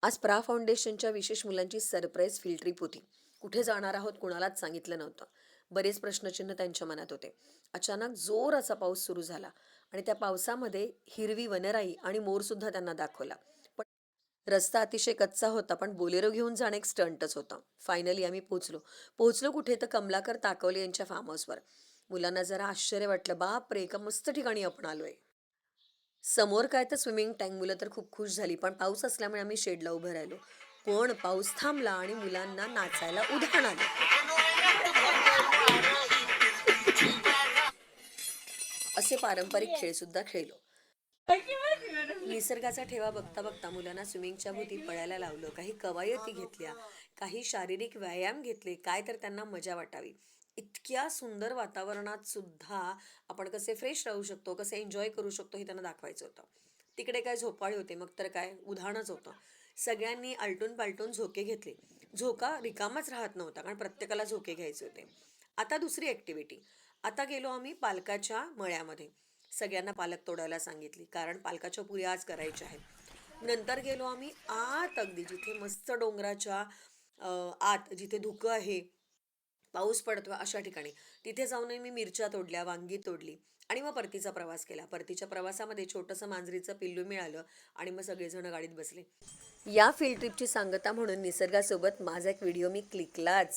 आज प्रा फाउंडेशनच्या विशेष मुलांची सरप्राईज फील्ड ट्रिप होती. कुठे जाणार आहोत कुणालाच सांगितलं नव्हतं. बरेच प्रश्नचिन्ह त्यांच्या मनात होते. अचानक जोराचा पाऊस सुरू झाला आणि त्या पावसामध्ये हिरवी वनराई आणि मोरसुद्धा त्यांना दाखवला. पण रस्ता अतिशय कच्चा होता, पण बोलेरो घेऊन जाणं एक स्टंटच होतं. फायनली आम्ही पोहोचलो. पोहोचलो कुठे तर कमलाकर ताकवले यांच्या फार्म हाऊसवर. मुलांना जरा आश्चर्य वाटलं. बापरे! एका मस्त ठिकाणी आपण आलोय. समोर काय तर स्विमिंग टँक. मुलं तर खूप खुश झाली. पण पाऊस असल्यामुळे आम्ही शेडला उभं राहिलो. पण पाऊस थांबला आणि मुलांना नाचायला उधाण आलं. असे पारंपरिक खेळ सुद्धा खेळलो. निसर्गाचा ठेवा बघता बघता मुलांना स्विमिंगच्या भोवती पळायला लावलं. काही कवायती घेतल्या, काही शारीरिक व्यायाम घेतले, काय तर त्यांना मजा वाटावी. इतक्या सुंदर वातावरणात सुद्धा आपण कसे फ्रेश राहू शकतो, कसे एन्जॉय करू शकतो हे त्यांना दाखवायचं होतं. तिकडे काय झोपाळे होते, मग तर काय उधाणच होतं. सगळ्यांनी आलटून पालटून झोके घेतले. झोका रिकामाच राहत नव्हता, कारण प्रत्येकाला झोके घ्यायचे होते. आता दुसरी ॲक्टिव्हिटी. आता गेलो आम्ही पालकाच्या मळ्यामध्ये. सगळ्यांना पालक तोडायला सांगितली, कारण पालकाच्या पुऱ्या आज करायच्या आहेत. नंतर गेलो आम्ही आत अगदी जिथे मस्त डोंगराच्या आत जिथे धुकं आहे, पाऊस पडतोय अशा ठिकाणी. तिथे जाऊनही मी मिरच्या तोडल्या, वांगी तोडली आणि मग परतीचा प्रवास केला. परतीच्या प्रवासामध्ये छोटंसं मांजरीचं पिल्लू मिळालं आणि मग सगळेजण गाडीत बसले. या फील्ड ट्रिपची सांगता म्हणून निसर्गासोबत माझा एक व्हिडिओ मी क्लिकलाच.